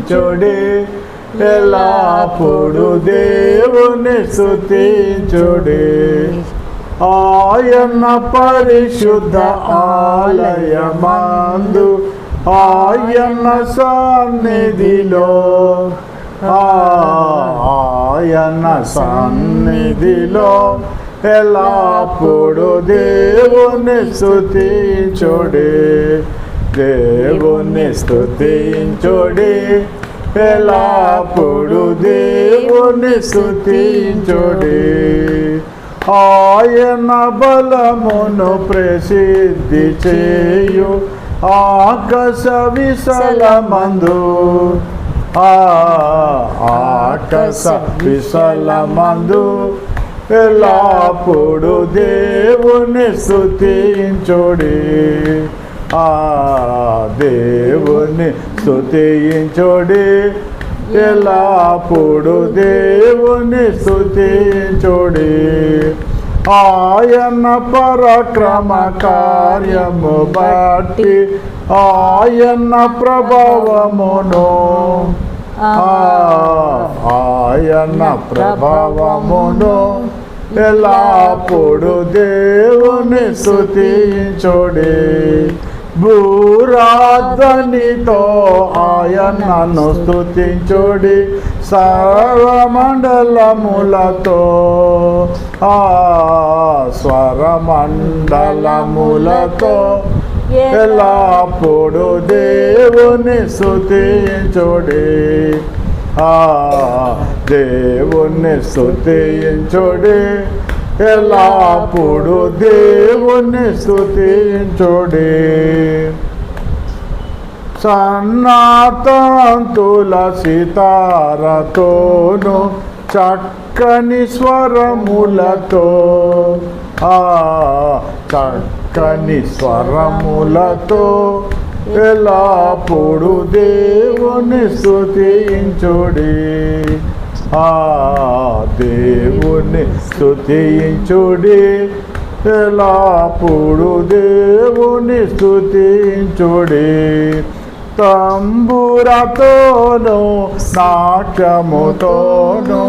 స్తుతించుడి, ఎల్లప్పుడు దేవుని స్తుతించుడి. ఆయన పరిశుద్ధ ఆలయమందు, ఆయన సన్నిధిలో, ఆయన సన్నిధిలో ఎల్లప్పుడు దేవుని స్తుతించుడి, దేవుని స్తుతించుడి, ఎల్లప్పుడు దేవుని స్తుతించుడి. ఆయన బలమును ప్రసిద్ధి చేయు ఆకాశ విశాలమందు, ఆకాశ విశాలమందు ఎల్లప్పుడు దేవుని స్తుతించుడి, దేవుని స్తుతించుడి, ఎల్లప్పుడు దేవుని స్తుతించుడి. ఆయన పరాక్రమ కార్యము బట్టి, ఆయన ప్రభావమును, ఆయన ప్రభావమును ఎల్లప్పుడు దేవుని స్తుతించుడి. భూరాధనితో ఆయనను స్తుతించుడి, స్వరమండలములతో, స్వరమండలములతో ఎల్లప్పుడు దేవుని స్తుతించుడి, దేవుని స్తుతించుడి, ఎల్లప్పుడు దేవుని స్తుతించుడి. సన్నాతంతుల సితారతోను చక్కని స్వరములతో, చక్కని స్వరములతో ఎల్లప్పుడు దేవుని స్తుతించుడి, దేవుని స్తుతించుడి, ఎల్లప్పుడు దేవుని స్తుతించుడి. తంబురతోను నాట్యముతోను,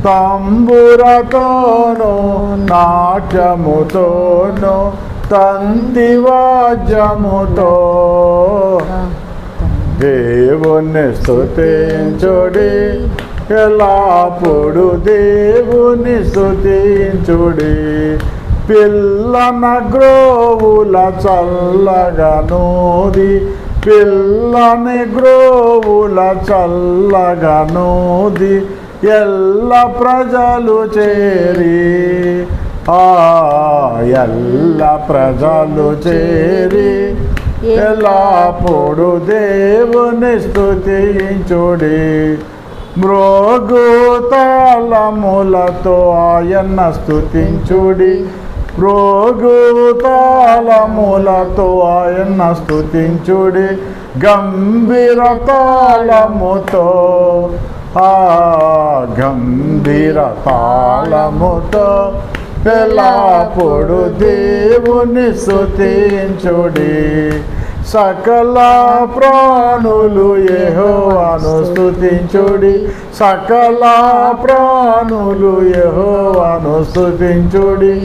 తంబురతోను నాట్యముతోను, తంతివాద్యముతో దేవుని స్తుతించుడి, ఎల్లప్పుడు దేవుని స్తుతించుడి. పిల్లన గ్రోవుల చల్లగనూది, పిల్లని గ్రోవుల చల్లగనూది ఎల్ల ప్రజలు చేరి, ఎల్ల ప్రజలు చేరి ఎల్లప్పుడు దేవుని స్తుతించుడి. మ్రోగుతాళములతో ఆయన స్తుతించుడి, మ్రోగుతాళములతో ఆయన స్తుతించుడి, గంభీర తాళముతో, గంభీర తాళముతో ఎల్లప్పుడు దేవుని స్తుతించుడి. సకల ప్రాణులు యెహోవాను స్తుతించుడి, సకల ప్రాణులు యెహోవాను స్తుతించుడి.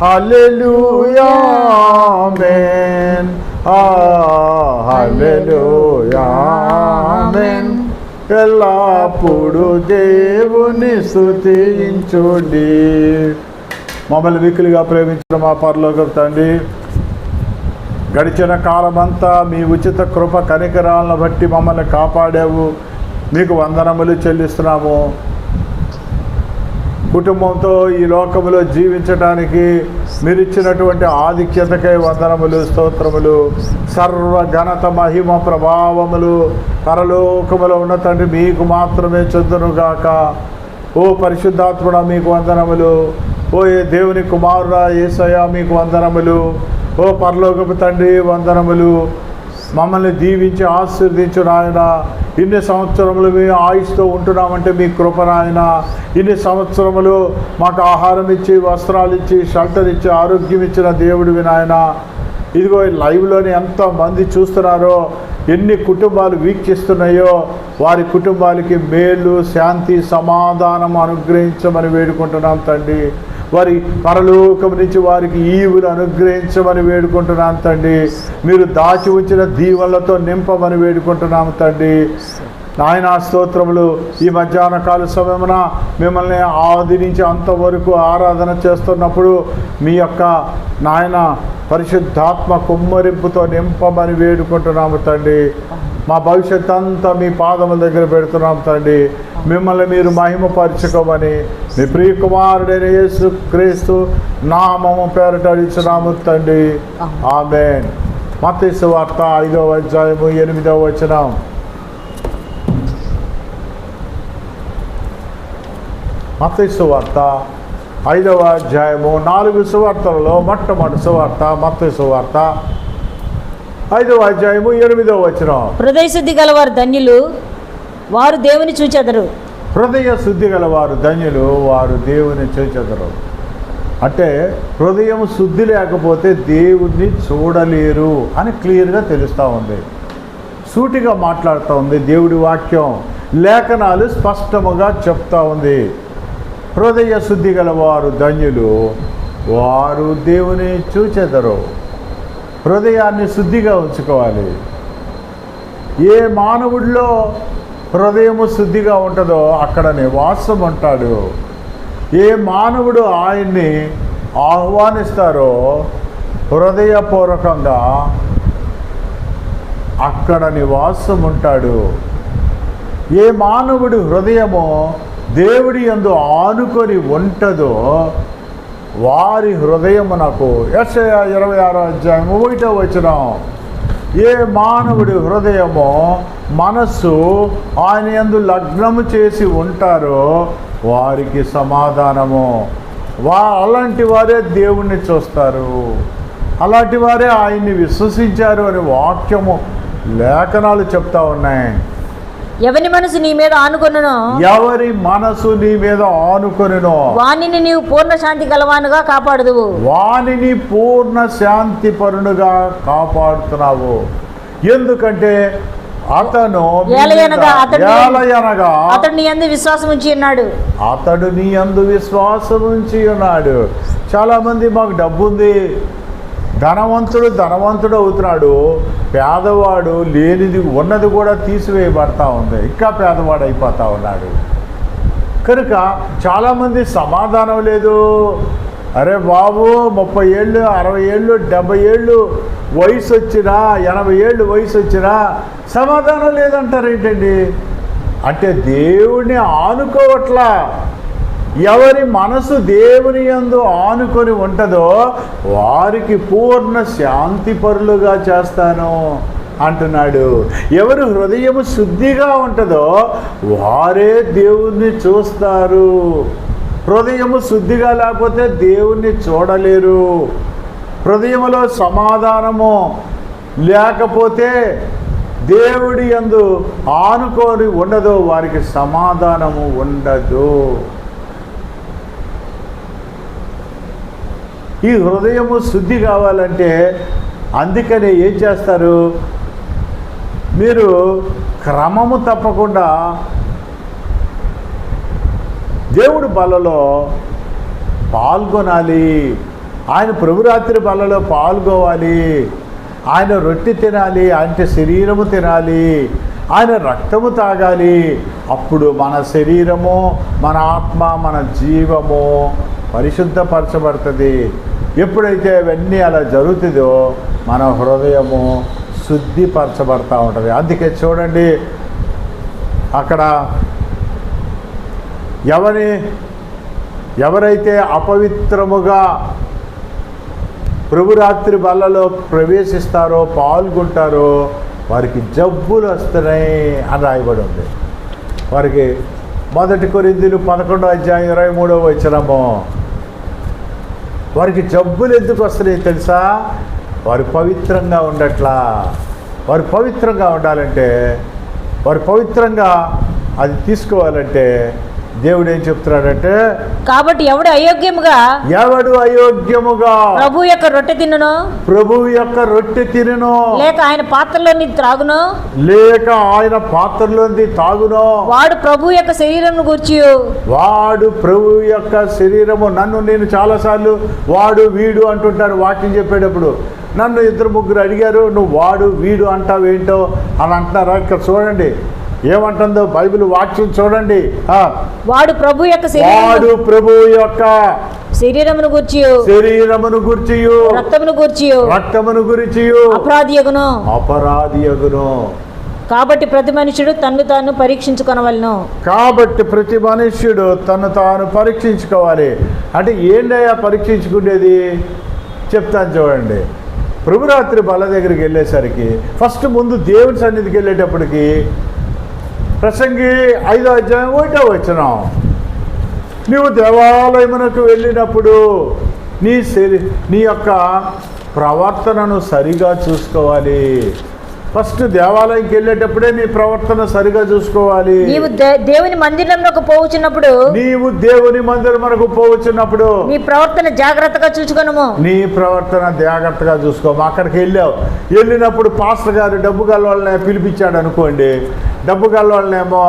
హల్లెలూయా ఆమేన్, హల్లెలూయా ఆమేన్. ఎల్లప్పుడు దేవుని స్తుతించుడి. మమ్మల్ని మిక్కిలిగా ప్రేమించిన మా పరలోకపు తండ్రి, గడిచిన కాలమంతా మీ ఉచిత కృప కనికరాలను బట్టి మమ్మల్ని కాపాడావు, మీకు వందనములు చెల్లిస్తున్నాము. కుటుంబంతో ఈ లోకములో జీవించడానికి మీరు ఇచ్చినటువంటి ఆధిక్యతకై వందనములు, స్తోత్రములు. సర్వ ఘనత మహిమ ప్రభావములు పరలోకములో ఉన్న తండ్రి మీకు మాత్రమే చెందునుగాక. ఓ పరిశుద్ధాత్ముడా మీకు వందనములు, ఓ ఏ దేవుని కుమారుడా యేసయ్యా మీకు వందనములు, ఓ పరలోకపు తండ్రి వందనములు. మమ్మల్ని దీవించి ఆశీర్వదించు నాయన. ఇన్ని సంవత్సరములు మేము ఆయుష్తో ఉంటున్నామంటే మీ కృప నాయన. ఇన్ని సంవత్సరములు మాకు ఆహారం ఇచ్చి, వస్త్రాలు ఇచ్చి, షెల్టర్ ఇచ్చి, ఆరోగ్యం ఇచ్చిన దేవుడివి నాయన. ఇదిగో లైవ్లోని ఎంతమంది చూస్తున్నారో, ఎన్ని కుటుంబాలు వీక్షిస్తున్నాయో వారి కుటుంబాలకి మేలు, శాంతి, సమాధానం అనుగ్రహించమని వేడుకుంటున్నాం తండ్రి. వారి పరలోకం నుంచి వారికి ఈవులు అనుగ్రహించమని వేడుకుంటున్నాం తండ్రి. మీరు దాచి ఉంచిన దీవెనలతో నింపమని వేడుకుంటున్నాము తండ్రి. నాయన స్తోత్రములు. ఈ మధ్యాహ్న కాల సమయమున మిమ్మల్ని ఆది నుంచి అంతవరకు ఆరాధన చేస్తున్నప్పుడు మీ యొక్క నాయన పరిశుద్ధాత్మ కుమ్మరింపుతో నింపమని వేడుకుంటున్నాము తండ్రి. మా భవిష్యత్ అంతా మీ పాదముల దగ్గర పెడుతున్నాం తండ్రి. మిమ్మల్ని మీరు మహిమపరచుకోమని మీ ప్రియ కుమారుడైన యేసు క్రీస్తు నామము పేరట అడుగుచున్నాము తండ్రి. ఆమేన్. మత్తయి సువార్త 5వ అధ్యాయము 8వ వచనం. మత్తయి సువార్త 5వ అధ్యాయము 4 సువార్తలలో మొట్టమొదటి సువార్త మత్తయి సువార్త 5వ అధ్యాయము 8వ వచనం. హృదయ శుద్ధి గలవారు ధన్యులు, వారు దేవుని చూచెదరు. హృదయ శుద్ధి గలవారు ధన్యులు, వారు దేవుని చూచెదరు. అంటే హృదయం శుద్ధి లేకపోతే దేవుణ్ణి చూడలేరు అని క్లియర్గా తెలుస్తూ ఉంది. సూటిగా మాట్లాడుతూ ఉంది దేవుడి వాక్యం. లేఖనాలు స్పష్టముగా చెప్తా ఉంది. హృదయ శుద్ధి గలవారు ధన్యులు, వారు దేవుని చూచెదరు. హృదయాన్ని శుద్ధిగా ఉంచుకోవాలి. ఏ మానవుడిలో హృదయము శుద్ధిగా ఉంటుందో అక్కడ నివాసం ఉంటాడు. ఏ మానవుడు ఆయన్ని ఆహ్వానిస్తారో హృదయపూర్వకంగా అక్కడ నివాసం ఉంటాడు. ఏ మానవుడి హృదయము దేవుడి యందు ఆనుకొని ఉంటుందో వారి హృదయమునకు యెషయా 26వ అధ్యాయం 1వ వచనం. ఏ మానవుడి హృదయమో మనస్సు ఆయన యందు లగ్నము చేసి ఉంటారో వారికి సమాధానము. అలాంటి వారే దేవుణ్ణి చూస్తారు. అలాంటి వారే ఆయన్ని విశ్వసించారు అని వాక్యము లేఖనాలు చెప్తా ఉన్నాయి. ఎవరి మనసు నీ మీద ఆనుకొనునో, ఎవరి మనసు నీ మీద ఆనుకొనునో వానిని నీవు పూర్ణ శాంతి గలవానుగా కాపాడుదువు. వానిని పూర్ణ శాంతి పరునుగా కాపాడుతున్నావు. ఎందుకంటే అతను అతడు నీ యందు విశ్వాసం ఉంచి ఉన్నాడు. అతడు నీ యందు విశ్వాసం ఉంచి ఉన్నాడు. చాలా మంది మాకు డబ్బు ఉంది, ధనవంతుడు అవుతున్నాడు, పేదవాడు లేనిది ఉన్నది కూడా తీసివేయబడతా ఉంది, ఇంకా పేదవాడు అయిపోతా ఉన్నాడు. కనుక చాలామంది సమాధానం లేదు. అరే బాబు 30 ఏళ్ళు 60 ఏళ్ళు 70 ఏళ్ళు వయసు వచ్చినా 80 ఏళ్ళు వయసు వచ్చినా సమాధానం లేదంటారు ఏంటండి? అంటే దేవుణ్ణి ఆనుకోవట్లా. ఎవరి మనసు దేవుని యందు ఆనుకొని ఉంటుందో వారికి పూర్ణ శాంతి పరులుగా చేస్తాను అంటున్నాడు. ఎవరు హృదయము శుద్ధిగా ఉంటుందో వారే దేవుణ్ణి చూస్తారు. హృదయము శుద్ధిగా లేకపోతే దేవుణ్ణి చూడలేరు. హృదయములో సమాధానము లేకపోతే దేవుడి యందు ఆనుకొని ఉండదో వారికి సమాధానము ఉండదు. ఈ హృదయము శుద్ధి కావాలంటే అందుకనే ఏం చేస్తారు? మీరు క్రమము తప్పకుండా దేవుడి బలలో పాల్గొనాలి. ఆయన ప్రభురాత్రి బలలో పాల్గొవాలి. ఆయన రొట్టె తినాలి, ఆయన శరీరము తినాలి, ఆయన రక్తము తాగాలి. అప్పుడు మన శరీరము, మన ఆత్మ, మన జీవము పరిశుద్ధపరచబడుతుంది. ఎప్పుడైతే అవన్నీ అలా జరుగుతుందో మన హృదయము శుద్ధిపరచబడతా ఉంటుంది. అందుకే చూడండి, అక్కడ ఎవరైతే అపవిత్రముగా ప్రభురాత్రి బల్లలో ప్రవేశిస్తారో, పాల్గొంటారో వారికి జబ్బులు వస్తున్నాయి అని రాయబడి ఉంది. వారికి 1 కొరింథీయులు 11వ అధ్యాయం 23వ వచనము. వారికి జబ్బులు ఎందుకు వస్తున్నాయి తెలుసా? వారు పవిత్రంగా ఉండట్లా. వారు పవిత్రంగా ఉండాలంటే, వారు పవిత్రంగా అది తీసుకోవాలంటే దేవుడు ఏం చెప్తున్నాడంటే, కాబట్టి ఎవడు అయోగ్యముగా ప్రభు యొక్క రొట్టె తినును, ప్రభువు యొక్క రొట్టె తినును, లేక ఆయన పాత్రలోని త్రాగును, లేక ఆయన పాత్రలోని తాగును, వాడు ప్రభు యొక్క శరీరమును గూర్చి, వాడు ప్రభు యొక్క శరీరము. నన్ను నేను చాలాసార్లు వాడు వీడు అంటుంటాను వాక్యం చెప్పేటప్పుడు. నన్ను 2-3 అడిగారు, నువ్వు వాడు వీడు అంటావేంటో అని అంటున్నారా? ఇక్కడ చూడండి ఏమంటుందో బైబిల్ వాక్యం చూడండి. వాడు ప్రభు యొక్క శరీరమును గూర్చి రక్తమును గూర్చి అపరాధియగును. కాబట్టి ప్రతి మనుషుడు తన్ను తాను పరీక్షించుకోవాలి. అంటే ఏంటయ్యా పరీక్షించుకునేది చెప్తాను చూడండి. ప్రభురాత్రి బల్ల దగ్గరికి వెళ్ళేసరికి ఫస్ట్ ముందు దేవుని సన్నిధికి వెళ్ళేటప్పటికి ప్రసంగి 5వ అధ్యాయం 1వ వచనం, నీవు దేవాలయమునకు వెళ్ళినప్పుడు నీ యొక్క ప్రవర్తనను సరిగా చూసుకోవాలి. ఫస్ట్ దేవాలయంకి వెళ్ళేటప్పుడే నీ ప్రవర్తన సరిగా చూసుకోవాలి. నీవు దేవుని మందిరమునకు పోవచ్చున్నప్పుడు నీ ప్రవర్తన జాగ్రత్తగా చూసుకోము. అక్కడికి వెళ్ళినప్పుడు పాస్టర్ గారు డబ్బు గల వాళ్ళని పిలిపించాడు అనుకోండి. డబ్బు గల వాళ్ళనేమో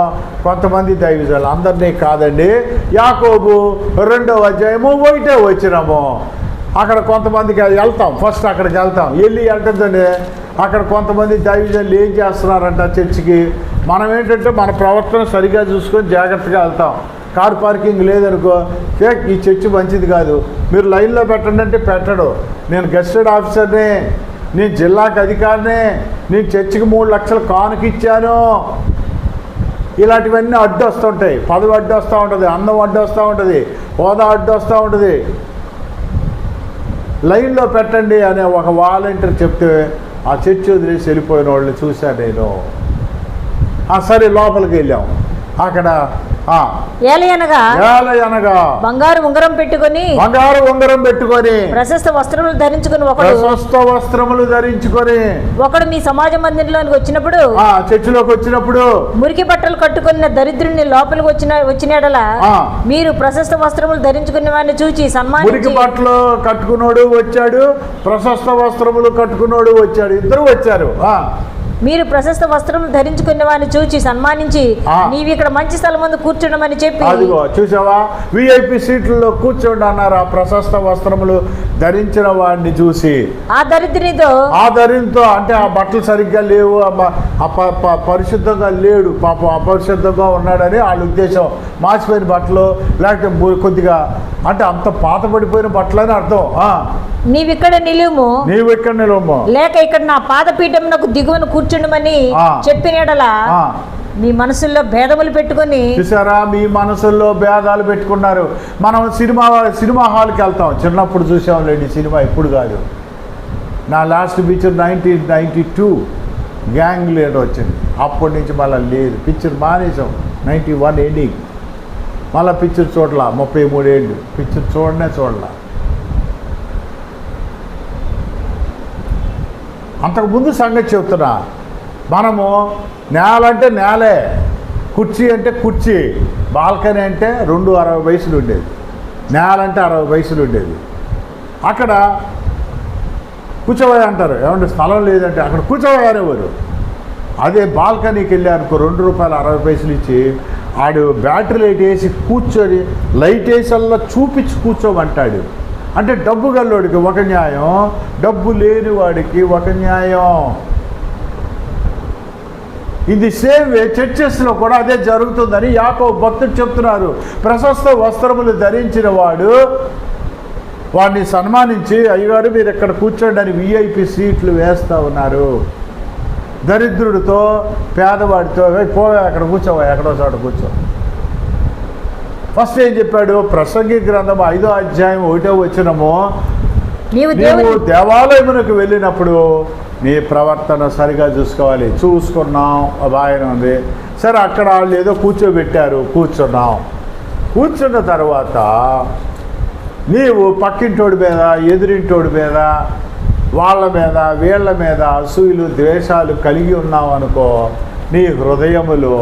కొంతమంది దైవజనులు, అందరినీ కాదండి. యాకోబు 2వ అధ్యాయము 1వ వచనము, అక్కడ కొంతమందికి వెళ్తాం. ఫస్ట్ అక్కడికి వెళ్తాం. వెళ్తుందండి అక్కడ కొంతమంది దైవజనులు ఏం చేస్తున్నారంట చర్చికి. మనం ఏంటంటే మన ప్రవర్తన సరిగా చూసుకొని జాగ్రత్తగా వెళ్తాం. కార్ పార్కింగ్ లేదనుకో, ఈ చర్చి మంచిది కాదు, మీరు లైన్లో పెట్టండి అంటే పెట్టడు. నేను గెస్టెడ్ ఆఫీసర్ని, నేను జిల్లాకు అధికారిని, నేను చర్చికి 3 లక్షలు కానుకిచ్చాను. ఇలాంటివన్నీ అడ్డు వస్తుంటాయి. పదవి అడ్డు వస్తూ ఉంటుంది, అందం అడ్డు వస్తూ ఉంటుంది, హోదా అడ్డు వస్తూ ఉంటుంది. లైన్లో పెట్టండి అనే ఒక వాలంటీర్ చెప్తే ఆ చర్చి వదిలేసి వెళ్ళిపోయిన వాళ్ళని చూశాను నేను. సరే లోపలికి వెళ్ళాం. అక్కడ బంగారు ఉంగరం పెట్టుకొని ప్రశస్త వస్త్రములు ధరించుకొని ఒకడు మీ సమాజ మందిరంలోకి వచ్చినప్పుడు, చర్చిలోకి వచ్చినప్పుడు మురికి బట్టలు కట్టుకున్న దరిద్రుని లోపలికి వచ్చినలా మీరు ప్రశస్త వస్త్రములు ధరించుకున్న వాడిని చూచి సన్మానించి, మురికి బట్టలు కట్టుకున్నాడు వచ్చాడు, ప్రశస్త వస్త్రములు కట్టుకున్నాడు వచ్చాడు, ఇద్దరు వచ్చారు. మీరు ప్రశస్త వస్త్రములు ధరించుకున్న వాడిని చూచి సన్మానించి, నీవు ఇక్కడ మంచి స్థలం ముందు కూర్చోండమని చెప్పి, అదిగో చూసావా విఐపి సీట్లలో కూర్చోండి అన్నారు. ఆ ప్రశస్త వస్త్రములు ధరించిన వాడిని చూసి ఆ దరిద్రునితో అంటే ఆ బట్టలు సరిగ్గా లేవు, పరిశుద్ధంగా లేడు, పాపం అపరిశుద్ధంగా ఉన్నాడని వాళ్ళ ఉద్దేశం. మాసిపోయిన బట్టలు లేకపోతే కొద్దిగా అంటే అంత పాత పడిపోయిన బట్టలు అని అర్థం. నీవిక్కడ నిలుము లేక ఇక్కడ నా పాదపీఠమునకు దిగువను కూర్చుండమని చెప్పినడలా మీ మనసుల్లో భేదములు పెట్టుకొని, చూసారా మీ మనసుల్లో భేదాలు పెట్టుకున్నారు. మనం సినిమా హాల్కి వెళ్తాం. చిన్నప్పుడు చూసాంలేండి సినిమా, ఇప్పుడు కాదు. నా లాస్ట్ పిక్చర్ 1992 గ్యాంగ్ లీడర్ వచ్చింది. అప్పటి నుంచి మళ్ళీ లేదు, పిక్చర్ మానేసాం. 91 ఎండింగ్ మళ్ళీ పిక్చర్ చూడలా. 33 ఏళ్ళు పిక్చర్ చూడలా. అంతకుముందు సంగతి చెప్తున్నా. మనము నేల అంటే నేలే, కుర్చీ అంటే కుర్చీ, బాల్కనీ అంటే 60 వయసులు ఉండేది, నేల అంటే 60 వయసులు ఉండేది. అక్కడ కూర్చోబోయే అంటారు, ఏమంటే స్థలం లేదంటే అక్కడ కూర్చోబోయే అనేవారు. అదే బాల్కనీకి వెళ్ళారనుకో ₹2.60 ఇచ్చి ఆడు బ్యాటరీ లైట్ వేసి కూర్చొని లైట్ వేసల్లా చూపించి కూర్చోమంటాడు. అంటే డబ్బు గల్లోడికి ఒక న్యాయం, డబ్బు లేని వాడికి ఒక న్యాయం. ఇది సేమ్ వే చర్చెస్లో కూడా అదే జరుగుతుందని యాకోబు భక్తుడు చెప్తున్నారు. ప్రశస్త వస్త్రములు ధరించిన వాడిని సన్మానించి, అయ్యగారు మీరు ఇక్కడ కూర్చోండి అని విఐపి సీట్లు వేస్తూ ఉన్నారు. దరిద్రుడితో పేదవాడితో పోవే అక్కడ కూర్చోవా, ఎక్కడో చోట కూర్చో. ఫస్ట్ ఏం చెప్పాడు? ప్రసంగి గ్రంథం 5వ అధ్యాయం 1వ వచనము, నీవు దేవాలయమునకు వెళ్ళినప్పుడు నీ ప్రవర్తన సరిగా చూసుకోవాలి. చూసుకున్నాం, బాగానే ఉంది. సరే అక్కడ వాళ్ళు ఏదో కూర్చోబెట్టారు, కూర్చున్నాం. కూర్చున్న తర్వాత నీవు పక్కింటోడి మీద, ఎదురింటోడి మీద, వాళ్ళ మీద, వీళ్ళ మీద అసూయలు ద్వేషాలు కలిగి ఉన్నావు అనుకో నీ హృదయములో,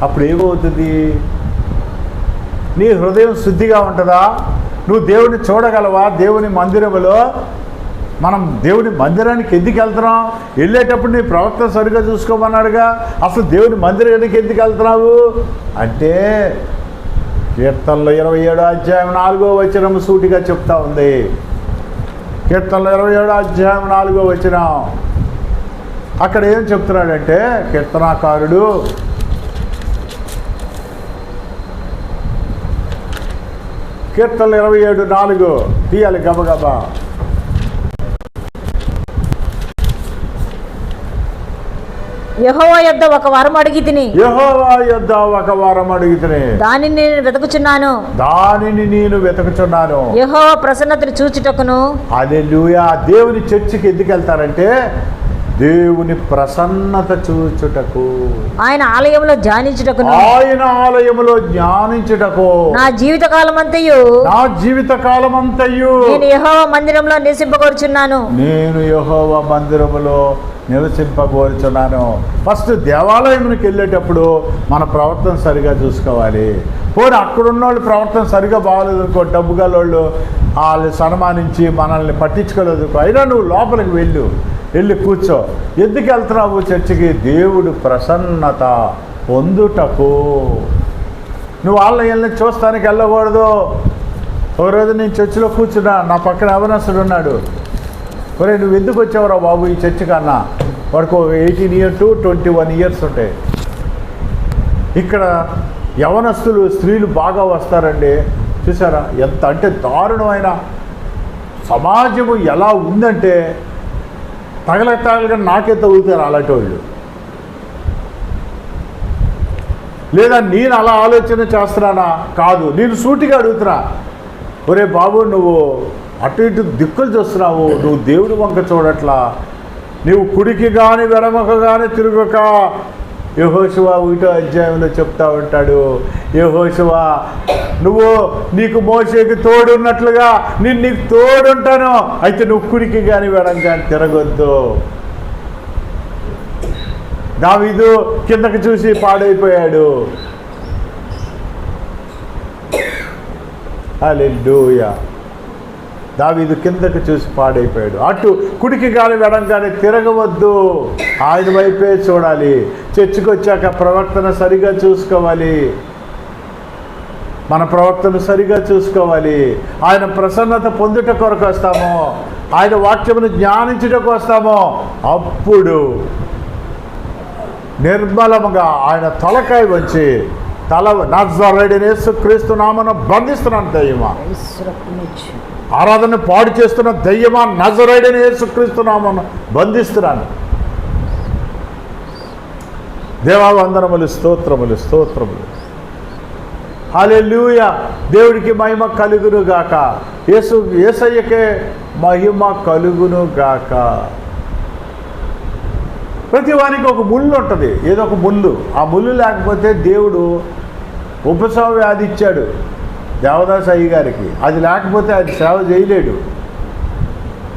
అప్పుడు ఏమవుతుంది? నీ హృదయం శుద్ధిగా ఉంటుందా? నువ్వు దేవుని చూడగలవా? దేవుని మందిరములో మనం దేవుని మందిరానికి ఎందుకు వెళ్తున్నాం? వెళ్ళేటప్పుడు నీ ప్రవర్తన సరిగ్గా చూసుకోమన్నాడుగా. అసలు దేవుని మందిరానికి ఎందుకు వెళ్తున్నావు అంటే కీర్తనలో 27వ అధ్యాయం 4వ వచనం సూటిగా చెప్తా ఉంది. కీర్తనలో 27వ అధ్యాయం 4వ వచనం అక్కడ ఏం చెప్తున్నాడంటే కీర్తనాకారుడు కీర్తనలు 27:4 తీయాలి గబగబా. యెహోవా యొద్ద ఒక వరం అడిగి తిని, యెహోవా యొద్ద ఒక వరం అడిగి తిని, దానిని నేను వెతుకుచున్నాను. యెహోవా ప్రసన్నతను చూచుటకును. హల్లెలూయా. దేవుని చర్చికి ఎందుకు వెళ్తారంటే దేవుని ప్రసన్నత చూచుటకు, ఆయన ఆలయంలో ధ్యానించుటకును. ఆయన ఆలయములో ధ్యానించుటకు నా జీవితకాలమంతయు నేను యెహోవా మందిరంలో నివసింపగోరుచున్నాను. ఫస్ట్ దేవాలయంకి వెళ్ళేటప్పుడు మన ప్రవర్తన సరిగా చూసుకోవాలి. పోనీ అక్కడున్న వాళ్ళు ప్రవర్తన సరిగా బాగలేదు అనుకో, డబ్బు గలోళ్ళు వాళ్ళు సన్మానించి మనల్ని పట్టించుకోలేదు, అయినా నువ్వు లోపలికి వెళ్ళి కూర్చో. ఎందుకు వెళ్తున్నావు చర్చికి? దేవుడు ప్రసన్నత పొందుటకు. నువ్వు వాళ్ళని చూస్తానికి వెళ్ళకూడదు. ఒక రోజు నేను చర్చిలో కూర్చున్నా, నా పక్కన యవనస్తుడు ఉన్నాడు. ఒరే నువ్వు ఎందుకు వచ్చావురా బాబు ఈ చర్చి కన్నా? వాడికి 18 years to 21 years ఉంటాయి. ఇక్కడ యవనస్తులు స్త్రీలు బాగా వస్తారండి. చూసారా ఎంత అంటే దారుణమైన సమాజము ఎలా ఉందంటే తగలగా నాకే తగులుతారు అలాంటి వాళ్ళు. లేదా నేను అలా ఆలోచన చేస్తున్నానా? కాదు, నేను సూటిగా అడుగుతున్నా. ఒరే బాబు నువ్వు అటు ఇటు దిక్కులు చూస్తున్నావు, నువ్వు దేవుడి వంక చూడట్లా, నువ్వు కుడికి కానీ వెడమక కానీ తిరుగక. యెహోషువ 1వ అధ్యాయంలో చెప్తా ఉంటాడు, యెహోషువ నువ్వు నీకు మోషేకి తోడున్నట్లుగా నేను నీకు తోడుంటాను, అయితే నువ్వు కుడికి కానీ వెడం కానీ తిరగొద్దు. దావీదు కిందకి చూసి పాడైపోయాడు. హల్లెలూయా. దావీదు కిందకి చూసి పాడైపోయాడు. అటు కుడికి కానీ వెడం కానీ తిరగవద్దు, ఆయన వైపే చూడాలి. చర్చికి వచ్చాక ప్రవర్తన సరిగా చూసుకోవాలి, మన ప్రవర్తన సరిగా చూసుకోవాలి. ఆయన ప్రసన్నత పొందుట కొరకు వస్తాము, ఆయన వాక్యమును జ్ఞానించుటకు వస్తాము. అప్పుడు నిర్మలముగా ఆయన తలకాయ వచ్చి నజరేయుడైన యేసుక్రీస్తు నామమున బంధిస్తున్నాను దయ్యమా, ఆరాధన పాడు చేస్తున్న దయ్యమా, నజరేయుడైన యేసుక్రీస్తు నామమున బంధిస్తున్నాను. దేవా వందనములు, స్తోత్రములు, స్తోత్రములు. హల్లెలూయా. దేవుడికి మహిమ కలుగును గాక, యేసయ్యకే మహిమ కలుగును గాక. ప్రతి వానికి ఒక ముళ్ళు ఉంటుంది, ఏదో ఒక ముళ్ళు. ఆ ముళ్ళు లేకపోతే దేవుడు ఉపశమ వ్యాధి ఇచ్చాడు దేవదాస్ అయ్య గారికి, అది లేకపోతే అది సేవ చేయలేడు.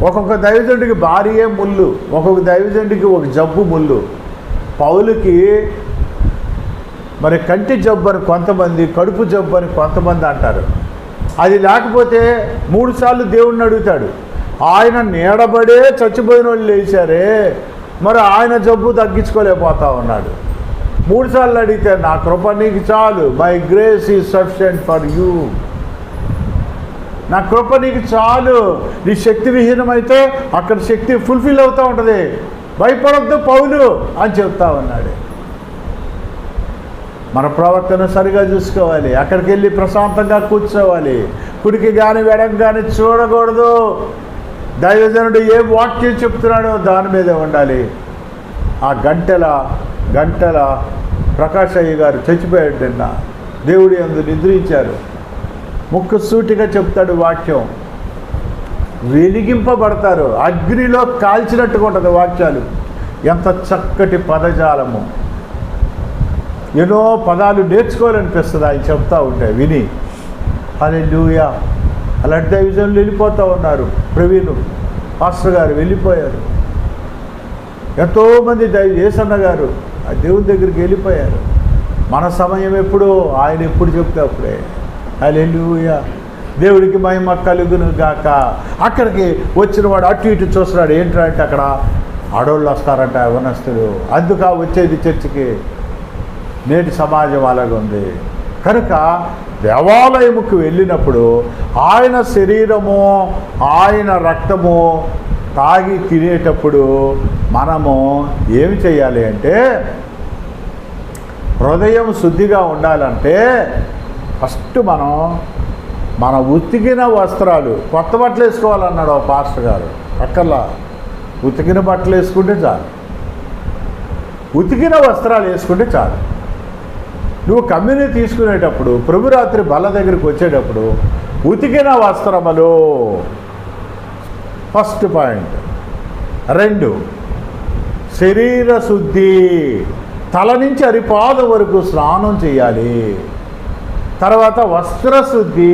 ఒక్కొక్క దైవజనుడికి భార్యే ముళ్ళు, ఒక్కొక్క దైవజనుడికి ఒక జబ్బు ముళ్ళు. పౌలుకి మరి కంటి జబ్బు అని కొంతమంది, కడుపు జబ్బు అని కొంతమంది అంటారు. అది లేకపోతే 3 సార్లు దేవుడిని అడుగుతాడు. ఆయన నీడబడే చచ్చిపోయిన వాళ్ళు లేచారే, మరి ఆయన జబ్బు తగ్గించుకోలేకపోతా ఉన్నాడు. 3 సార్లు అడిగితే నా కృప నీకు చాలు, my grace is sufficient for you, నా కృప నీకు చాలు. నీ శక్తి విహీనమైతే అక్కడ శక్తి ఫుల్ఫిల్ అవుతూ ఉంటుంది, భయపడద్దు పౌలు అని చెప్తా ఉన్నాడు. మన ప్రవర్తన సరిగా చూసుకోవాలి, అక్కడికి వెళ్ళి ప్రశాంతంగా కూర్చోవాలి, కుడికి కానీ వెడం కానీ చూడకూడదు. దైవజనుడు ఏ వాక్యం చెప్తున్నాడో దాని మీదే ఉండాలి. ఆ గంటల ప్రకాష్ అయ్య గారు చచ్చిపోయాడు నిన్న, దేవుడి యందు నిద్రించారు. ముక్కు సూటిగా చెప్తాడు వాక్యం, వెలిగింపబడతారు, అగ్నిలో కాల్చినట్టుగా ఉంటుంది వాక్యాలు. ఎంత చక్కటి పదజాలము, ఎన్నో పదాలు నేర్చుకోవాలనిపిస్తుంది ఆయన చెప్తా ఉంటాయి విని. హల్లెలూయా. అలాంటి దైవజనులు వెళ్ళిపోతూ ఉన్నారు. ప్రవీణ్ పాస్టర్ గారు వెళ్ళిపోయారు, ఎంతోమంది యేసన్న గారు ఆ దేవుని దగ్గరికి వెళ్ళిపోయారు. మన సమయం ఎప్పుడు, ఆయన ఎప్పుడు చెప్తే అప్పుడే. హల్లెలూయా, దేవుడికి మహిమ కలుగును గాక. అక్కడికి వచ్చిన వాడు అటు ఇటు చూస్తున్నాడు. ఏంటంటే అక్కడ ఆడోళ్ళు వస్తారంట, యవనస్తులు. అందుక వచ్చేది చర్చికి. నేటి సమాజం అలాగుంది. కనుక దేవాలయముకు వెళ్ళినప్పుడు ఆయన శరీరము, ఆయన రక్తము తాగి తినేటప్పుడు మనము ఏమి చేయాలి అంటే, హృదయం శుద్ధిగా ఉండాలంటే ఫస్ట్ మనం మన ఉతికిన వస్త్రాలు, కొత్త బట్టలు వేసుకోవాలన్నాడు ఓ పాస్టర్ గారు. అక్కర్లా, ఉతికిన బట్టలు వేసుకుంటే చాలు. ఉతికిన వస్త్రాలు వేసుకుంటే చాలు. నువ్వు కమ్యూని తీసుకునేటప్పుడు, ప్రభురాత్రి బల్ల దగ్గరికి వచ్చేటప్పుడు ఉతికిన వస్త్రములు ఫస్ట్ పాయింట్. 2, శరీర శుద్ధి. తల నుంచి అరిపాదం వరకు స్నానం చేయాలి. తర్వాత వస్త్రశుద్ధి,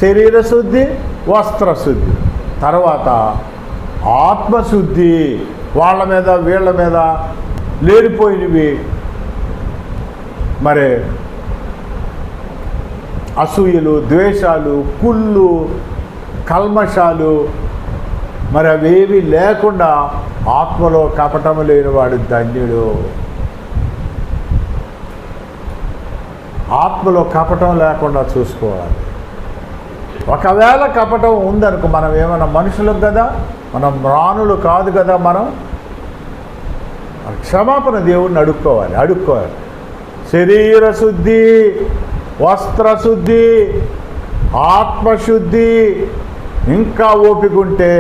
శరీర శుద్ధి, వస్త్రశుద్ధి. తర్వాత ఆత్మశుద్ధి. వాళ్ళ మీద వీళ్ళ మీద లేనిపోయినవి, మరి అసూయలు, ద్వేషాలు, కుళ్ళు, కల్మషాలు, మరి అవేవి లేకుండా ఆత్మలో కపటము లేనివాడు ధన్యుడు. ఆత్మలో కపటం లేకుండా చూసుకోవాలి. ఒకవేళ కపటం ఉందనుకో, మనం ఏమైనా మనుషులకు కదా, మనం రాణులు కాదు కదా, మనం క్షమాపణ దేవుణ్ణి అడుక్కోవాలి. శరీర శుద్ధి, వస్త్రశుద్ధి, ఆత్మశుద్ధి. ఇంకా ఓపిక ఉంటే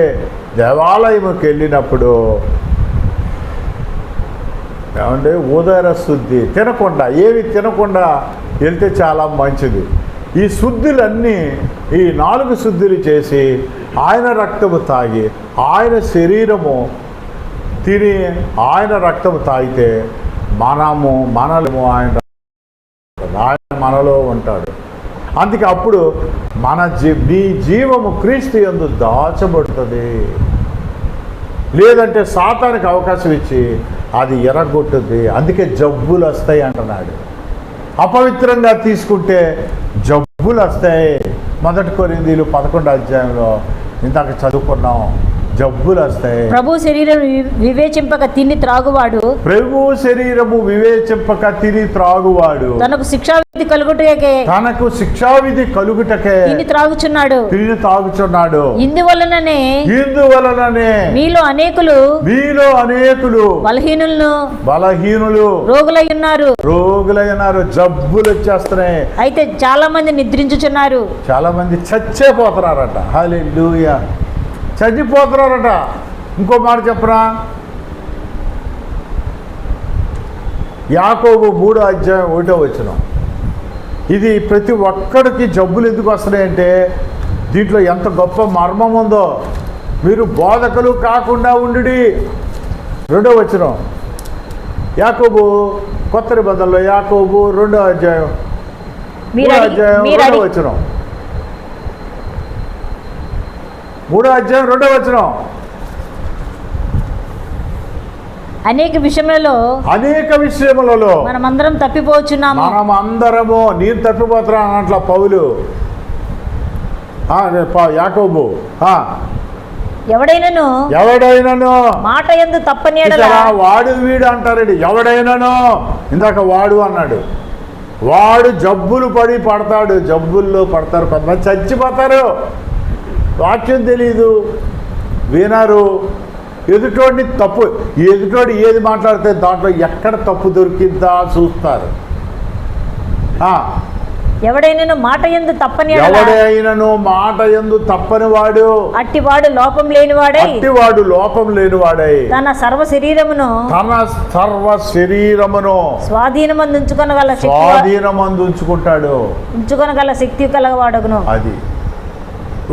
దేవాలయంకి వెళ్ళినప్పుడు ఏమంటే ఉదర శుద్ధి. ఏమి తినకుండా వెళ్తే చాలా మంచిది. ఈ శుద్ధులన్నీ, ఈ 4 శుద్ధులు చేసి ఆయన రక్తము తాగి, ఆయన శరీరము తిని, ఆయన రక్తము తాగితే మనము ఆయన మనలో ఉంటాడు. అందుకే అప్పుడు నీ జీవము క్రీస్తు యందు దాచబడుతుంది. లేదంటే సాతానికి అవకాశం ఇచ్చి అది ఎరగొట్టుద్ది. అందుకే జబ్బులు వస్తాయి అంటున్నాడు. అపవిత్రంగా తీసుకుంటే జబ్బులు వస్తాయి. 1 కొరింథీయులు 11వ అధ్యాయంలో ఇందాక చదువుకున్నాం. జబ్బులు వస్తాయి. ప్రభు శరీరం వివేచింపక తిని త్రాగువాడు, ప్రభు శరీరము వివేచింపక తిని త్రాగువాడు తనకు శిక్షావిధి కలుగుటకే తిని త్రాగుచున్నాడు. ఇందువలననే మీలో అనేకులు బలహీనులు రోగులై ఉన్నారు. జబ్బులు వచ్చేస్తున్నాయి. అయితే చాలా మంది నిద్రించుచున్నారు. చాలా మంది చచ్చిపోతున్నారట. హల్లెలూయా, చచ్చిపోతున్నారట. ఇంకో మాట చెప్పరా, యాకోబు 3వ అధ్యాయం 1వ వచనం. ఇది ప్రతి ఒక్కడికి జబ్బులు ఎందుకు వస్తున్నాయంటే దీంట్లో ఎంత గొప్ప మర్మం ఉందో. మీరు బోధకులు కాకుండా ఉండుడి. 2వ వచనం, యాకోబు కొత్త నిబంధనలో యాకోబు 2వ అధ్యాయం 2వ వచనం. 3వ అధ్యాయం 2వ వచనం. అనేక విషయములలో మనమందరం తప్పిపోచున్నాము. మనమందరము, నేను తప్పిపోతున్నా అట్లా పౌలు, యాకోబు. ఎవడైనను మాట యందు తప్పని వాడు వీడు అంటారండి. ఎవడైనను, ఇందాక వాడు అన్నాడు. వాడు జబ్బులు పడతాడు. జబ్బుల్లో పడతారు. కొంతమంది చచ్చిపోతారు. వాక్యం తెలీదు, వినరు. ఎదుటోడు ఏది మాట్లాడితే దాంట్లో ఎక్కడ తప్పు దొరికిందా చూస్తారు. ఎవడైనను మాట యందు తప్పని వాడు అట్టివాడు లోపం లేనివాడై తన సర్వ శరీరమును స్వాధీనమందుంచుకుంటాడు. శక్తి కలవాడగును. అది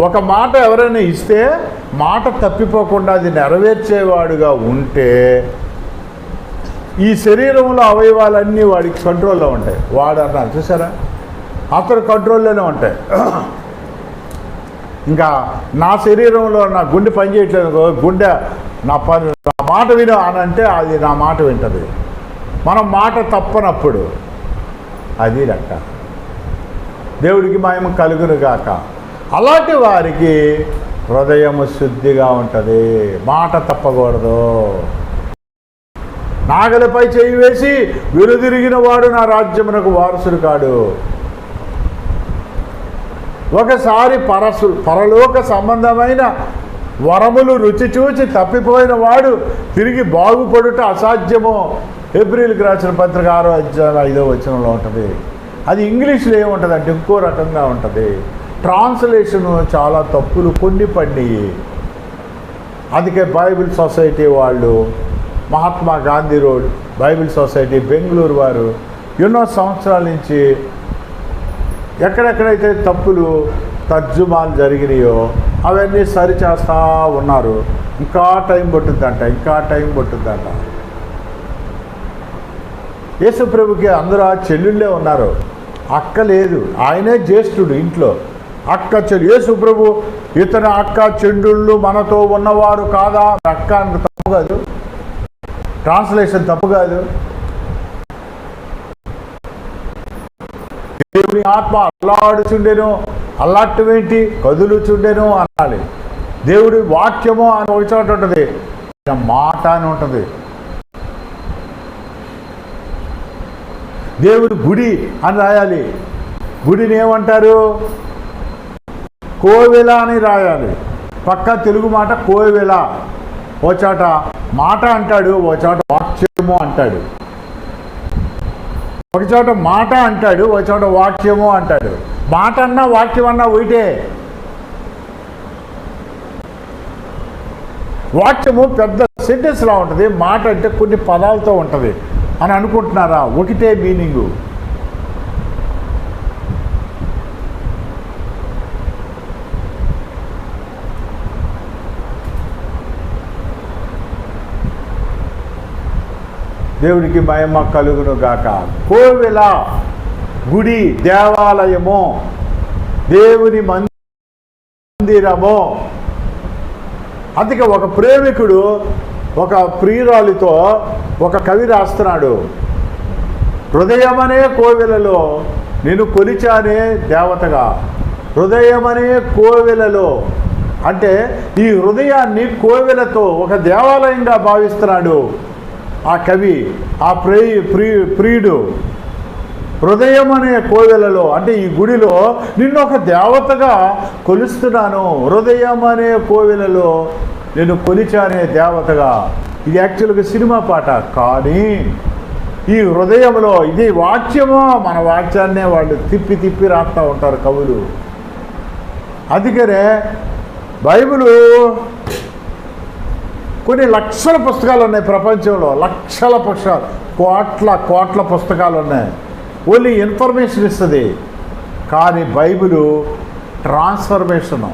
ఒక మాట ఎవరైనా ఇస్తే మాట తప్పిపోకుండా అది నెరవేర్చేవాడుగా ఉంటే ఈ శరీరంలో అవయవాలన్నీ వాడికి కంట్రోల్లో ఉంటాయి. వాడు అన్నారు చూసారా, అతడు కంట్రోల్లోనే ఉంటాయి. ఇంకా నా శరీరంలో నా గుండె పని చేయట్లేదు, గుండె నా మాట విను అని అంటే అది నా మాట వింటది. మనం మాట తప్పనప్పుడు అది లెక్క. దేవుడికి మహిమ కలుగును గాక. అలాంటి వారికి హృదయము శుద్ధిగా ఉంటుంది, మాట తప్పకూడదు. నాగలిపై చేయి వేసి వెనుదిరిగిన వాడు నా రాజ్యమునకు వారసుడు కాడు. ఒకసారి పరలోక సంబంధమైన వరములు రుచి చూచి తప్పిపోయిన వాడు తిరిగి బాగుపడుట అసాధ్యము. ఏప్రిల్కి రాసిన పత్రిక 6వ అధ్యాయం 5వ వచనంలో ఉంటుంది. అది ఇంగ్లీష్లో ఏముంటుంది అంటే ఇంకో రకంగా ఉంటుంది. ట్రాన్స్లేషను చాలా తప్పులు కొన్ని పడినాయి. అందుకే బైబిల్ సొసైటీ వాళ్ళు, Mahatma Gandhi road Bible society Bengaluru వారు ఎన్నో సంవత్సరాల నుంచి ఎక్కడెక్కడైతే తప్పులు తర్జుమాలు జరిగినాయో అవన్నీ సరిచేస్తూ ఉన్నారు. ఇంకా టైం పట్టుద్దంట. యేసుప్రభుకి అందరూ ఆ చెల్లెళ్ళే ఉన్నారు, అక్క లేదు. ఆయనే జ్యేష్ఠుడు ఇంట్లో. అక్క చెల్లి యేసుప్రభు ఇతని అక్క చెల్లుళ్ళు మనతో ఉన్నవారు కాదా? అక్క అంటే తప్పు కాదు, ట్రాన్స్లేషన్ తప్పు కాదు. దేవుని ఆత్మ అల్లాడుచుండెను, అల్లాట్టమేంటి కదులుచుండెను అనాలి. దేవుడి వాక్యము అని ఒక చోట ఉంటుంది, మాట అని ఉంటుంది. దేవుడి గుడి అని రాయాలి. గుడిని ఏమంటారు? కోవెల అని రాయాలి. పక్క తెలుగు మాట కోవెల. ఓ చోట మాట అంటాడు, ఓ చోట వాక్యము అంటాడు. ఒక చోట మాట అంటాడు, ఒక చోట వాక్యము అంటాడు. మాట అన్నా వాక్యం అన్నా ఒకటే. వాక్యము పెద్ద సెంటెన్స్లా ఉంటుంది, మాట అంటే కొన్ని పదాలతో ఉంటుంది అని అనుకుంటున్నారా? ఒకటే మీనింగు. దేవుడికి మహిమ కలుగును గాక. కోవెల, గుడి, దేవాలయము, దేవుని మందిరము. అందుకే ఒక ప్రేమికుడు ఒక ప్రియురాలితో ఒక కవి రాస్తున్నాడు, హృదయమనే కోవెలలో నేను కొలిచానే దేవతగా. హృదయమనే కోవెలలో అంటే ఈ హృదయాన్ని కోవెలతో ఒక దేవాలయంగా భావిస్తున్నాడు ఆ కవి, ఆ ప్రియుడు. హృదయం అనే కోవెలలో అంటే ఈ గుడిలో నిన్ను ఒక దేవతగా కొలుస్తున్నాను. హృదయం అనే కోవెలలో నేను కొలిచానే దేవతగా. ఇది యాక్చువల్గా సినిమా పాట, కానీ ఈ హృదయంలో ఇది వాక్యమో. మన వాక్యాన్నే వాళ్ళు తిప్పి తిప్పి రాస్తూ ఉంటారు కవులు. అందుకనే బైబిలు కొన్ని లక్షల పుస్తకాలు ఉన్నాయి ప్రపంచంలో, లక్షల పుస్తకాలు, కోట్ల పుస్తకాలు ఉన్నాయి. ఓన్లీ ఇన్ఫర్మేషన్ ఇస్తుంది. కానీ బైబిలు ట్రాన్స్ఫర్మేషను,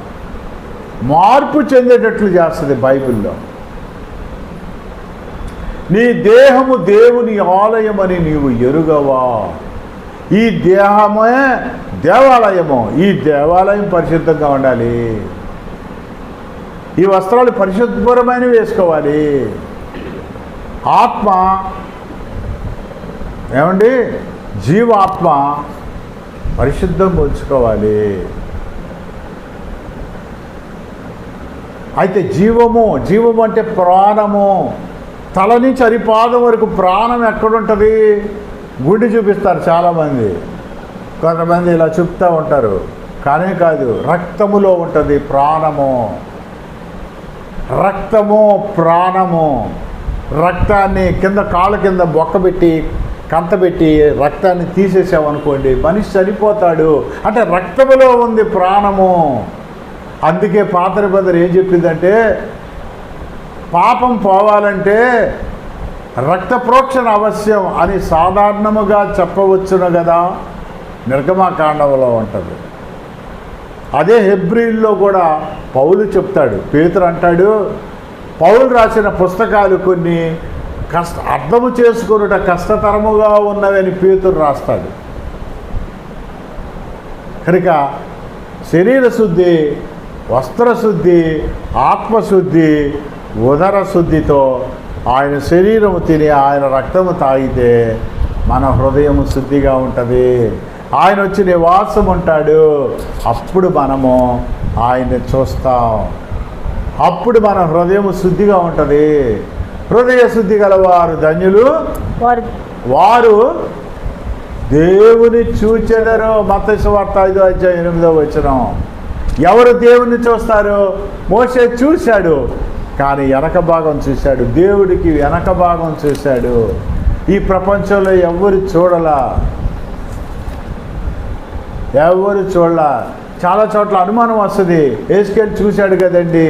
మార్పు చెందేటట్లు చేస్తుంది. బైబిల్లో నీ దేహము దేవుని ఆలయమని నీవు ఎరుగవా? ఈ దేహమే దేవాలయము. ఈ దేవాలయం పరిశుద్ధంగా ఉండాలి. ఈ వస్త్రాలు పరిశుద్ధపరమైనవి వేసుకోవాలి. ఆత్మ ఏమండి, జీవాత్మ పరిశుద్ధంగా ఉంచుకోవాలి. అయితే జీవము అంటే ప్రాణము. తల నుంచి అరిపాదం వరకు ప్రాణం ఎక్కడుంటుంది? గుండె చూపిస్తారు చాలామంది, కొంతమంది ఇలా చెప్తూ ఉంటారు. కానీ కాదు, రక్తములో ఉంటుంది ప్రాణము. రక్తము, ప్రాణము. రక్తాన్ని కింద కాళ్ళ కింద బొక్కబెట్టి కంతబెట్టి రక్తాన్ని తీసేసామనుకోండి, మనిషి చనిపోతాడు. అంటే రక్తములో ఉంది ప్రాణము. అందుకే పాత నిబంధన ఏం చెప్పిందంటే, పాపం పోవాలంటే రక్త ప్రోక్షణ అవశ్యం అని సాధారణముగా చెప్పవచ్చును కదా, నిర్గమకాండంలో ఉంటుంది. అదే హెబ్రీల్లో కూడా పౌలు చెప్తాడు. పేతురు అంటాడు, పౌలు రాసిన పుస్తకాలు కొన్ని అర్థము చేసుకున్నట కష్టతరముగా ఉన్నవని పేతురు రాస్తాడు. కనుక శరీర శుద్ధి, వస్త్రశుద్ధి, ఆత్మశుద్ధి, ఉదర శుద్ధితో ఆయన శరీరము తిని ఆయన రక్తము తాగితే మన హృదయము శుద్ధిగా ఉంటుంది. ఆయన వచ్చి నివాసం ఉంటాడు. అప్పుడు మనము ఆయన్ని చూస్తాం. అప్పుడు మన హృదయం శుద్ధిగా ఉంటుంది. హృదయ శుద్ధి గలవారు ధన్యులు, వారు దేవుని చూచెదరు. మత్తయి సువార్త 5:8 ఎవరు దేవుని చూస్తారు? మోషే చూశాడు, కానీ వెనక భాగం చూశాడు. దేవుడికి వెనక భాగం చూశాడు. ఈ ప్రపంచంలో ఎవరు చూడలా. చాలా చోట్ల అనుమానం వస్తుంది. ఏసుకెళ్ళి చూశాడు కదండి,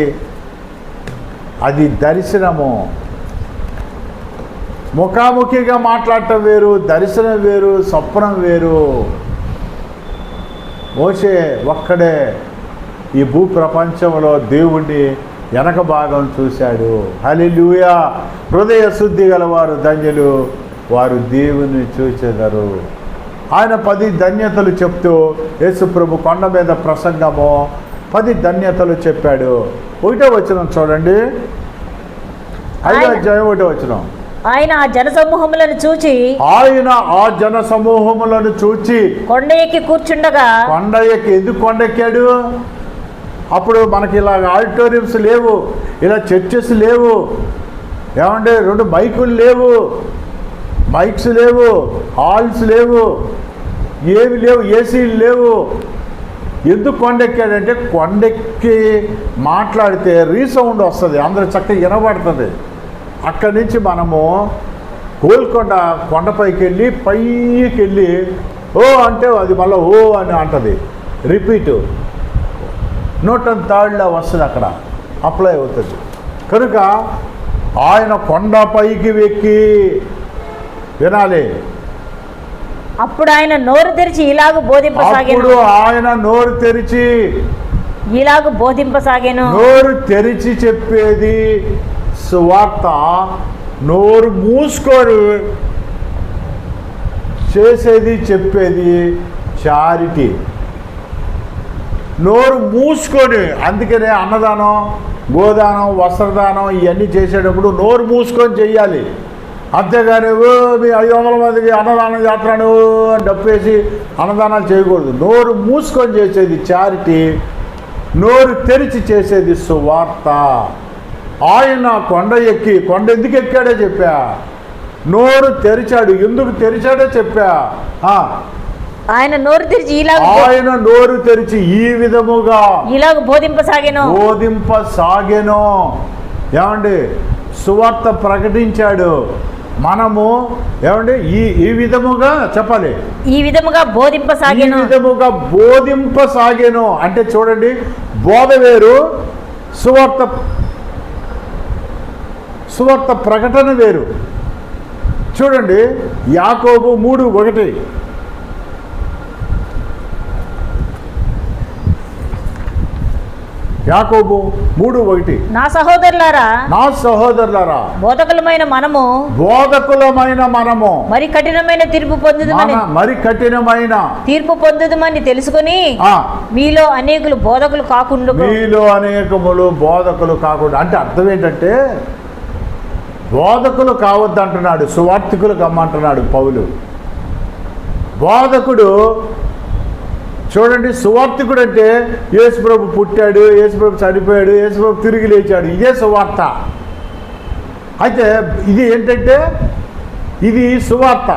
అది దర్శనము. ముఖాముఖిగా మాట్లాడటం వేరు, దర్శనం వేరు, స్వప్నం వేరు. మోషే ఒక్కడే ఈ భూ ప్రపంచంలో దేవుణ్ణి వెనక భాగం చూశాడు. హల్లెలూయా. హృదయ శుద్ధి గలవారు ధన్యులు, వారు దేవుని చూచెదరు. ఆయన 10 ధన్యతలు చెప్తూ యేసుప్రభు కొండ మీద ప్రసంగము 10 ధన్యతలు చెప్పాడు. 1వ వచనం చూడండి. 5వ అధ్యాయం 1వ వచనం. ఆయన ఆ జన సమూహములను చూచి కొండ ఎక్కి కూర్చుండగా. కొండ ఎక్కి ఎందుకు కొండెక్కాడు? అప్పుడు మనకి ఇలా ఆడిటోరియంస్ లేవు, ఇలా చర్చెస్ లేవు, ఏమంటే 2 మైకులు లేవు, మైక్స్ లేవు, హాల్స్ లేవు, ఏమి లేవు, ఏసీలు లేవు. ఎందుకు కొండెక్కాడంటే కొండెక్కి మాట్లాడితే రీసౌండ్ వస్తుంది, అందరూ చక్కగా వినబడుతుంది. అక్కడి నుంచి మనము గోల్కొండ కొండపైకి వెళ్ళి పైకి వెళ్ళి ఓ అంటే అది మళ్ళీ ఓ అని అంటుంది. రిపీటు 103లా వస్తుంది, అక్కడ అప్లై అవుతుంది. కనుక ఆయన కొండపైకి ఎక్కి వినాలి. అప్పుడు ఆయన నోరు తెరిచి ఇలాగ బోధింపసాగాను. నోరు తెరిచి చెప్పేది సువార్త, నోరు మూసుకొని చేసేది చెప్పేది చారిటీ. నోరు మూసుకొని, అందుకనే అన్నదానం, గోదానం, వస్త్రదానం ఇవన్నీ చేసేటప్పుడు నోరు మూసుకొని చెయ్యాలి. అంతేగాని మీ 500 మందికి అన్నదానం చేస్తున్నాను అని డప్పేసి అన్నదానాలు చేయకూడదు. నోరు మూసుకొని చేసేది చారిటీ, నోరు తెరిచి చేసేది సువార్త. ఆయన కొండ ఎందుకు ఎక్కాడో చెప్పా, నోరు తెరిచాడు, ఎందుకు తెరిచాడో చెప్పా. ఆయన నోరు తెరిచి ఈ విధముగా బోధింపసాగెను. ఏమండి, సువార్త ప్రకటించాడు. మనము ఏమండి ఈ విధముగా చెప్పాలి, ఈ విధముగా బోధింపసాగెను అంటే చూడండి, బోధ వేరు, సువార్త ప్రకటన వేరు. చూడండి యాకోబు 3:1. యాకోబు 3:1. నా సహోదరులారా బోధకులమైన మనము మరి కఠినమైన తీర్పు పొందుదమని తెలుసుకుని మీలో అనేకులు బోధకులు కాకుండా. అంటే అర్థం ఏంటంటే బోధకులు కావద్దు అంటున్నాడు, సువార్థికులు కమ్మంటున్నాడు పౌలు. బోధకుడు చూడండి, సువార్థికుడు అంటే యేసుప్రభు పుట్టాడు, యేసుప్రభు చనిపోయాడు, యేసుప్రభు తిరిగి లేచాడు, ఇదే సువార్త. అయితే ఇది ఏంటంటే ఇది సువార్త,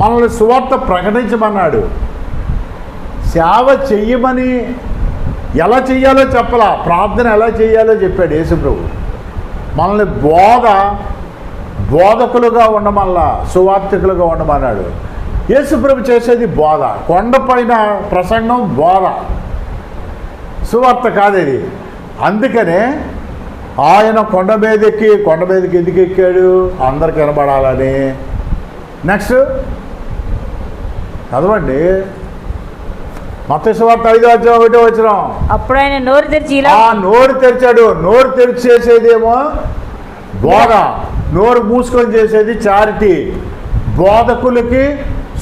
మనల్ని సువార్త ప్రకటించమన్నాడు. సేవ చెయ్యమని ఎలా చెయ్యాలో చెప్పలా, ప్రార్థన ఎలా చేయాలో చెప్పాడు యేసుప్రభు. మనల్ని బోధకులుగా ఉండమల్లా, సువార్థికులుగా ఉండమన్నాడు. యేసుప్రభు చేసేది బోధ, కొండపైన ప్రసంగం బోధ, సువార్త కాదేది. అందుకనే ఆయన కొండ మీదకి ఎందుకు ఎక్కాడు? అందరికి వినబడాలని. నెక్స్ట్ చదవండి, మత్తయి సువార్త 5:1. అప్పుడు ఆయన నోరు తెరిచాడు. నోరు తెరిచి చేసేదేమో బోధ, నోరు మూసుకొని చేసేది చారిటీ. బోధకులకి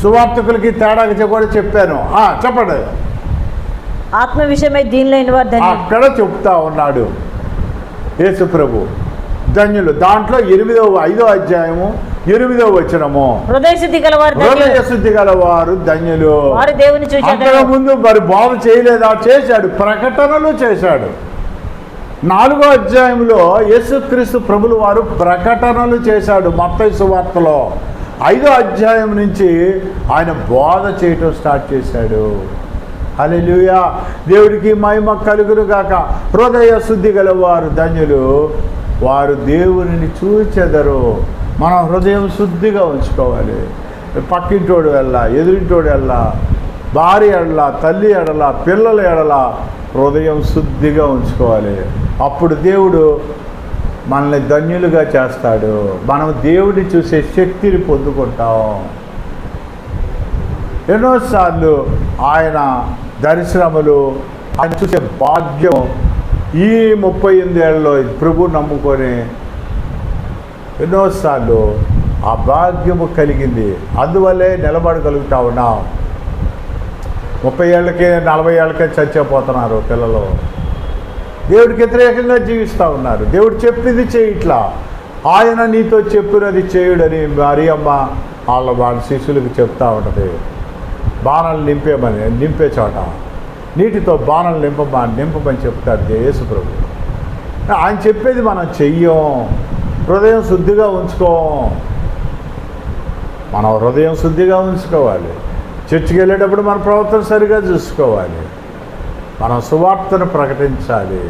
సువార్తకులకి తేడా కూడా చెప్పాను. చెప్పండి. ఆత్మ విషయమై దీనిలో అక్కడ చెప్తా ఉన్నాడు యేసుప్రభు. ధన్యులు. దాంట్లో 5వ అధ్యాయము 8వ వచనము, హృదయ శుద్ధి గలవారు ధన్యులు, హృదయ శుద్ధి గలవారు ధన్యులు. వారు దేవుని చూచెదరు. అంతకు ముందు మరి బోధ చేయలేదా? చేశాడు, ప్రకటనలు చేశాడు. 4వ అధ్యాయంలో యేసుక్రీస్తు ప్రభులు వారు ప్రకటనలు చేశాడు మత్తయి సువార్తలో. 5వ అధ్యాయం నుంచి ఆయన బోధ చేయటం స్టార్ట్ చేశాడు. హల్లెలూయా, దేవుడికి మహిమ కలుగును గాక. హృదయ శుద్ధి గలవారు ధన్యులు, వారు దేవునిని చూచెదరు. మనం హృదయం శుద్ధిగా ఉంచుకోవాలి. పక్కింటోడు ఎడల, ఎదురింటోడు ఎడల, భార్య ఎడల, తల్లి ఎడల, పిల్లల ఎడల హృదయం శుద్ధిగా ఉంచుకోవాలి. అప్పుడు దేవుడు మనల్ని ధన్యులుగా చేస్తాడు. మనం దేవుడిని చూసే శక్తిని పొందుకుంటాం. ఎన్నోసార్లు ఆయన దర్శనములు, ఆయన చూసే భాగ్యం ఈ 38 ఏళ్ళలో ప్రభు నమ్ముకొని ఎన్నోసార్లు ఆ భాగ్యము కలిగింది. అందువల్లే నిలబడగలుగుతా ఉన్నాం. 30 ఏళ్ళకే 40 ఏళ్ళకే చచ్చిపోతున్నారు పిల్లలు. దేవుడికి వ్యతిరేకంగా జీవిస్తూ ఉన్నారు. దేవుడు చెప్పింది చేయట్లా. ఆయన నీతో చెప్పినది చేయుడని మరియమ్మ వాళ్ళ శిష్యులకు చెప్తా ఉంటుంది. బాణాలు నింపే చోట నీటితో బాణాలు నింపమని చెప్తాడు యేసు ప్రభు. ఆయన చెప్పేది మనం చెయ్యం. హృదయం శుద్ధిగా ఉంచుకోం. మనం హృదయం శుద్ధిగా ఉంచుకోవాలి. చర్చికి వెళ్ళేటప్పుడు మన ప్రవర్తన సరిగా చూసుకోవాలి. మనం సువార్తను ప్రకటించాలి,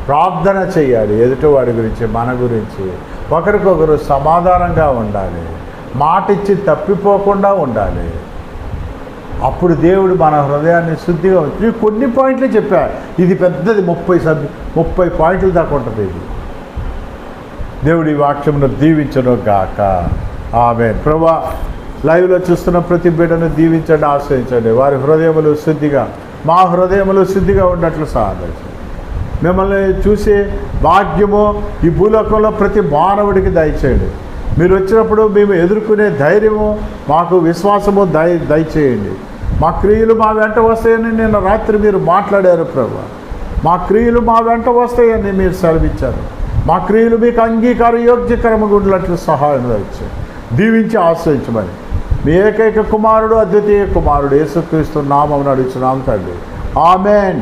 ప్రార్థన చేయాలి. ఎదుటివాడి గురించి, మన గురించి ఒకరికొకరు సమాధానంగా ఉండాలి, మాటిచ్చి తప్పిపోకుండా ఉండాలి. అప్పుడు దేవుడు మన హృదయాన్ని శుద్ధిగా ఉంచి కొన్ని పాయింట్లు చెప్పా. ఇది పెద్దది 30 పాయింట్ల దాకా ఉంటుంది. ఇది దేవుడి వాక్యమును దీవించను గాక. ఆమేన్. ప్రభువా, లైవ్లో చూస్తున్న ప్రతి బిడ్డను దీవించండి, ఆశ్రయించండి. వారి హృదయములు శుద్ధిగా, మా హృదయములు శుద్ధిగా ఉన్నట్లు సహాయం. మిమ్మల్ని చూసే భాగ్యము ఈ భూలోకంలో ప్రతి మానవుడికి దయచేయండి. మీరు వచ్చినప్పుడు మేము ఎదుర్కొనే ధైర్యము, మాకు విశ్వాసము దయచేయండి. మా క్రియలు మా వెంట వస్తాయని నిన్న రాత్రి మీరు మాట్లాడారు ప్రభు. మా క్రియలు మా వెంట వస్తాయని మీరు సెలవిచ్చారు. మా క్రియలు మీకు అంగీకార యోగ్యకరముగా ఉన్నట్లు సహాయం దయచేయండి. దీవించి ఆశ్రయించమని మీ ఏకైక కుమారుడు, అద్వితీయ కుమారుడు యేసుక్రీస్తు నామమున అడుగుచున్నాము తండ్రి. ఆమేన్.